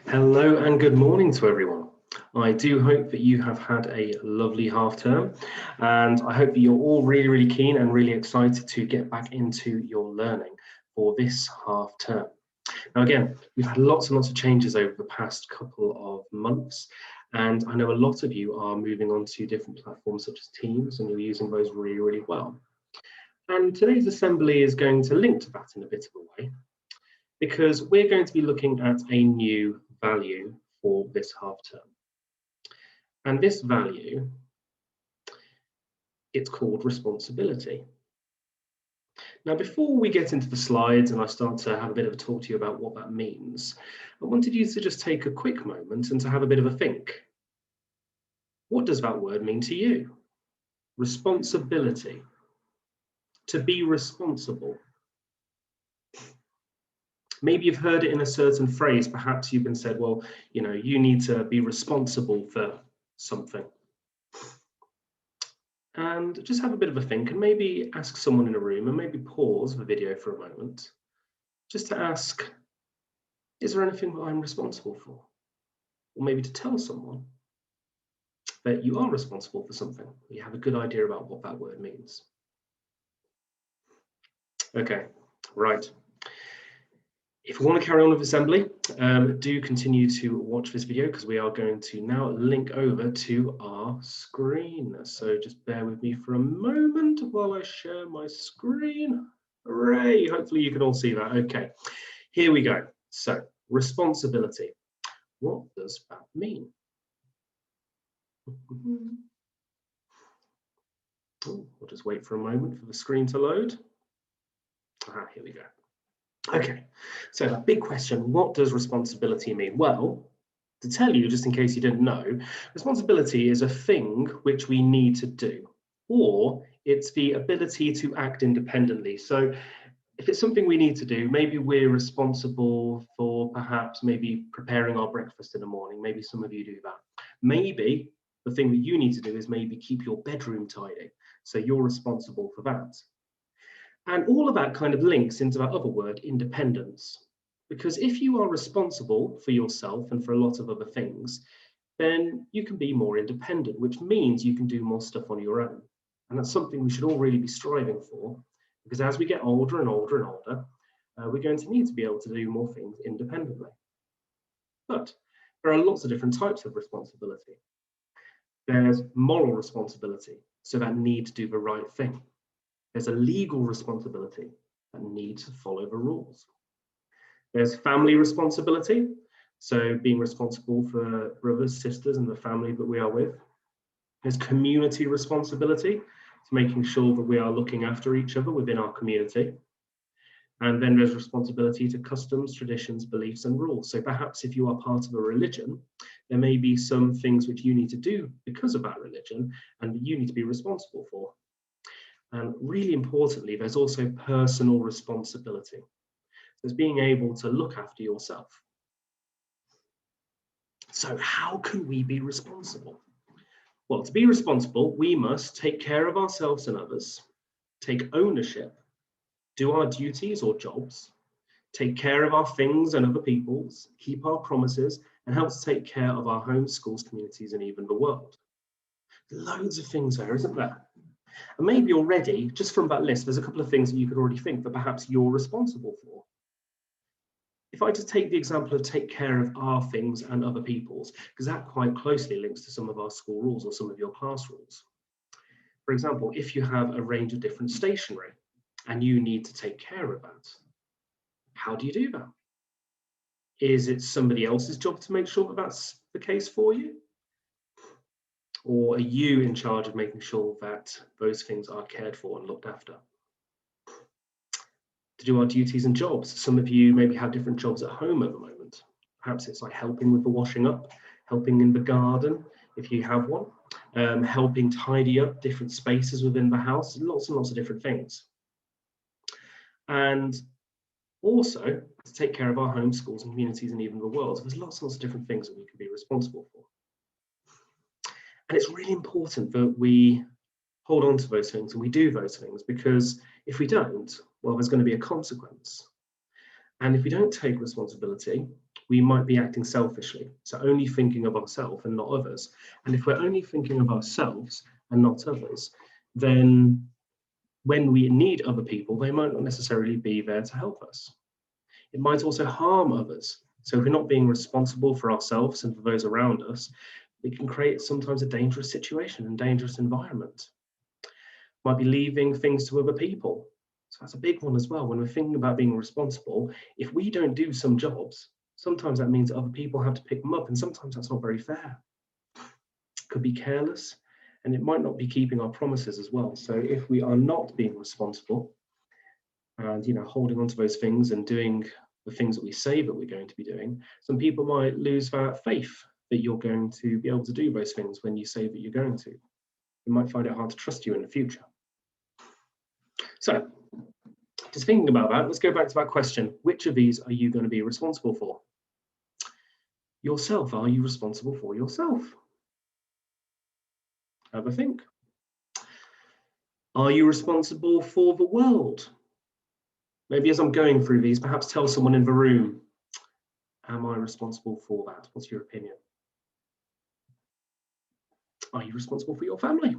Hello and good morning to everyone. I do hope that you have had a lovely half term, and I hope that you're all really keen and really excited to get back into your learning for this half term. Now again, we've had lots and lots of changes over the past couple of months, and I know a lot of you are moving on to different platforms such as Teams, and you're using those really well. And today's assembly is going to link to that in a bit of a way, because we're going to be looking at a new value for this half term. And this value, it's called responsibility. Now, before we get into the slides and I start to have a bit of a talk to you about what that means, I wanted you to just take a quick moment and to have a bit of a think. What does that word mean to you? Responsibility. To be responsible. Maybe you've heard it in a certain phrase. Perhaps you've been said, well, you need to be responsible for something. And just have a bit of a think and maybe ask someone in a room and maybe pause the video for a moment just to ask, is there anything that I'm responsible for? Or maybe to tell someone that you are responsible for something. You have a good idea about what that word means. Okay, right. If you want to carry on with assembly, do continue to watch this video because we are going to now link over to our screen. So just bear with me for a moment while I share my screen. Hooray, hopefully you can all see that. Okay, here we go. So responsibility, what does that mean? We'll just wait for a moment for the screen to load. Here we go. Okay, so a big question, what does responsibility mean? Well, to tell you, just in case you didn't know, responsibility is a thing which we need to do, or it's the ability to act independently. So if it's something we need to do, maybe we're responsible for perhaps maybe preparing our breakfast in the morning. Maybe some of you do that. Maybe the thing that you need to do is maybe keep your bedroom tidy. So you're responsible for that. And all of that kind of links into that other word, independence. Because if you are responsible for yourself and for a lot of other things, then you can be more independent, which means you can do more stuff on your own. And that's something we should all really be striving for, because as we get older and older and older, we're going to need to be able to do more things independently. But there are lots of different types of responsibility. There's moral responsibility, so that need to do the right thing. There's a legal responsibility, that need to follow the rules. There's family responsibility, so being responsible for brothers, sisters, and the family that we are with. There's community responsibility, to making sure that we are looking after each other within our community. And then there's responsibility to customs, traditions, beliefs, and rules. So perhaps if you are part of a religion, there may be some things which you need to do because of that religion and that you need to be responsible for. And really importantly, there's also personal responsibility. There's being able to look after yourself. So how can we be responsible? Well, to be responsible, we must take care of ourselves and others, take ownership, do our duties or jobs, take care of our things and other people's, keep our promises, and help to take care of our homes, schools, communities, and even the world. Loads of things there, isn't there? And maybe already, just from that list, there's a couple of things that you could already think that perhaps you're responsible for. If I just take the example of take care of our things and other people's, because that quite closely links to some of our school rules or some of your class rules. For example, if you have a range of different stationery and you need to take care of that, how do you do that? Is it somebody else's job to make sure that that's the case for you? Or are you in charge of making sure that those things are cared for and looked after? To do our duties and jobs. Some of you maybe have different jobs at home at the moment. Perhaps it's like helping with the washing up, helping in the garden, if you have one, helping tidy up different spaces within the house, lots and lots of different things. And also to take care of our homes, schools, and communities, and even the world. So there's lots and lots of different things that we can be responsible for. And it's really important that we hold on to those things and we do those things, because if we don't, well, there's going to be a consequence. And if we don't take responsibility, we might be acting selfishly, so only thinking of ourselves and not others. And if we're only thinking of ourselves and not others, then when we need other people, they might not necessarily be there to help us. It might also harm others. So if we're not being responsible for ourselves and for those around us, it can create sometimes a dangerous situation and dangerous environment. Might be leaving things to other people. So that's a big one as well. When we're thinking about being responsible, if we don't do some jobs, sometimes that means other people have to pick them up, and sometimes that's not very fair. Could be careless, and it might not be keeping our promises as well. So if we are not being responsible and holding on to those things and doing the things that we say that we're going to be doing, some people might lose that faith that you're going to be able to do those things when you say that you're going to. You might find it hard to trust you in the future. So just thinking about that, let's go back to that question. Which of these are you going to be responsible for? Yourself. Are you responsible for yourself? Have a think. Are you responsible for the world? Maybe as I'm going through these, perhaps tell someone in the room, am I responsible for that? What's your opinion? Are you responsible for your family?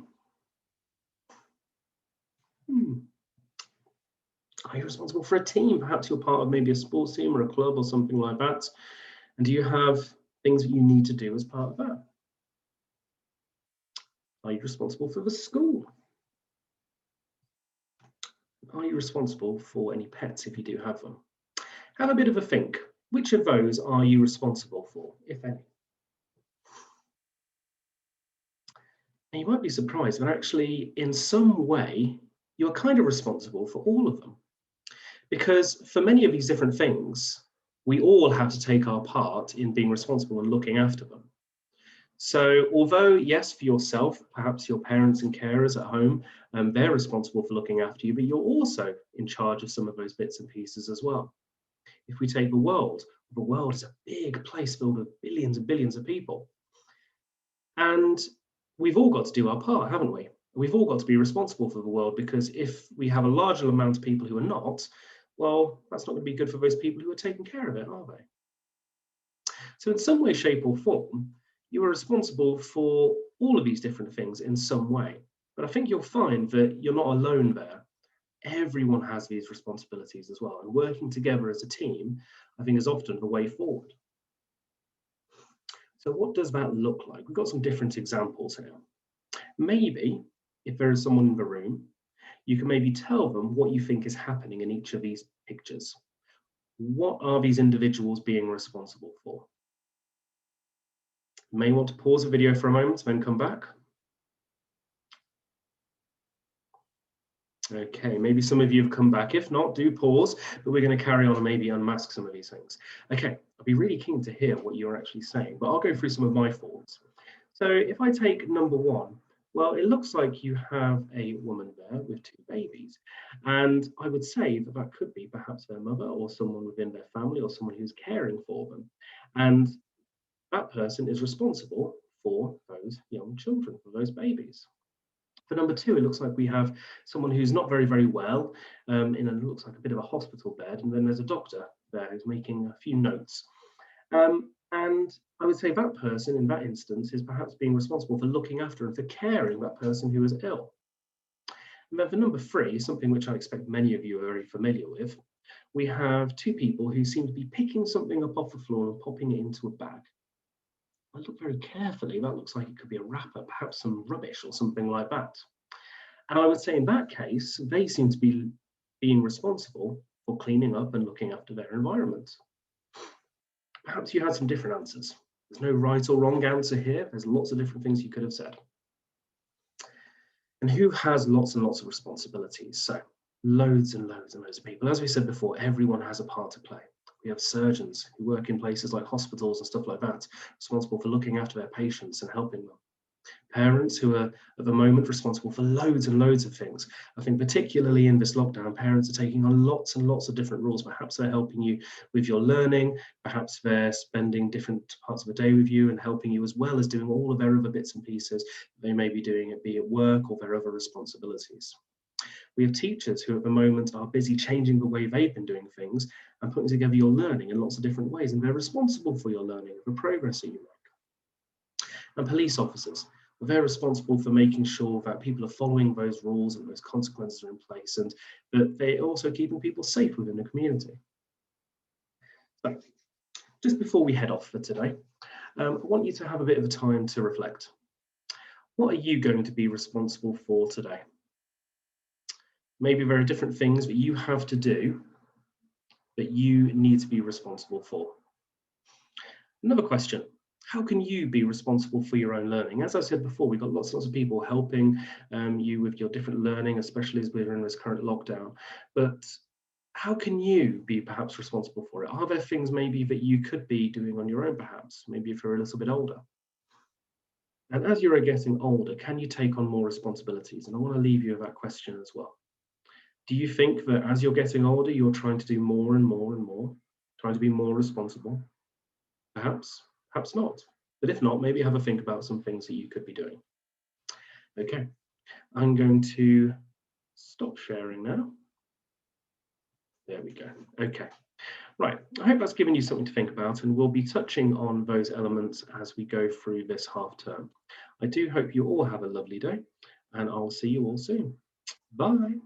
Are you responsible for a team? Perhaps you're part of maybe a sports team or a club or something like that. And do you have things that you need to do as part of that? Are you responsible for the school? Are you responsible for any pets if you do have them? Have a bit of a think. Which of those are you responsible for, if any? And you might be surprised, but actually, in some way, you're kind of responsible for all of them. Because for many of these different things, we all have to take our part in being responsible and looking after them. So although, yes, for yourself, perhaps your parents and carers at home, they're responsible for looking after you, but you're also in charge of some of those bits and pieces as well. If we take the world is a big place filled with billions and billions of people. And we've all got to do our part, haven't we? We've all got to be responsible for the world, because if we have a larger amount of people who are not, well, that's not going to be good for those people who are taking care of it, are they? So in some way, shape or form, you are responsible for all of these different things in some way. But I think you'll find that you're not alone there. Everyone has these responsibilities as well. And working together as a team, I think, is often the way forward. So what does that look like? We've got some different examples here. Maybe if there is someone in the room, you can maybe tell them what you think is happening in each of these pictures. What are these individuals being responsible for? You may want to pause the video for a moment, then come back. Okay, maybe some of you have come back. If not, do pause, but we're going to carry on and maybe unmask some of these things. Okay, I'll be really keen to hear what you're actually saying, but I'll go through some of my thoughts. So if I take number one, well, it looks like you have a woman there with two babies. And I would say that that could be perhaps their mother or someone within their family or someone who's caring for them. And that person is responsible for those young children, for those babies. For number two, it looks like we have someone who's not very, very well, looks like a bit of a hospital bed, and then there's a doctor there who's making a few notes. And I would say that person in that instance is perhaps being responsible for looking after and for caring that person who is ill. And then for number three, something which I expect many of you are very familiar with, we have two people who seem to be picking something up off the floor and popping it into a bag. I look very carefully, that looks like it could be a wrapper, perhaps some rubbish or something like that. And I would say in that case, they seem to be being responsible for cleaning up and looking after their environment. Perhaps you had some different answers. There's no right or wrong answer here. There's lots of different things you could have said. And who has lots and lots of responsibilities? So loads and loads and loads of people. As we said before, everyone has a part to play. We have surgeons who work in places like hospitals and stuff like that, responsible for looking after their patients and helping them. Parents who are at the moment responsible for loads and loads of things. I think particularly in this lockdown, parents are taking on lots and lots of different roles. Perhaps they're helping you with your learning, perhaps they're spending different parts of the day with you and helping you, as well as doing all of their other bits and pieces they may be doing, it be at work or their other responsibilities. We have teachers who at the moment are busy changing the way they've been doing things, and putting together your learning in lots of different ways, and they're responsible for your learning, the progress that you make. And police officers, they're responsible for making sure that people are following those rules and those consequences are in place, and that they're also keeping people safe within the community. So, just before we head off for today, I want you to have a bit of a time to reflect. What are you going to be responsible for today? Maybe there are different things that you have to do that you need to be responsible for. Another question, how can you be responsible for your own learning? As I said before, we've got lots of people helping you with your different learning, especially as we're in this current lockdown. But how can you be perhaps responsible for it? Are there things maybe that you could be doing on your own perhaps, maybe if you're a little bit older? And as you're getting older, can you take on more responsibilities? And I want to leave you with that question as well. Do you think that as you're getting older, you're trying to do more and more and more, trying to be more responsible? Perhaps, perhaps not. But if not, maybe have a think about some things that you could be doing. Okay, I'm going to stop sharing now. There we go. Okay, right. I hope that's given you something to think about, and we'll be touching on those elements as we go through this half term. I do hope you all have a lovely day, and I'll see you all soon. Bye.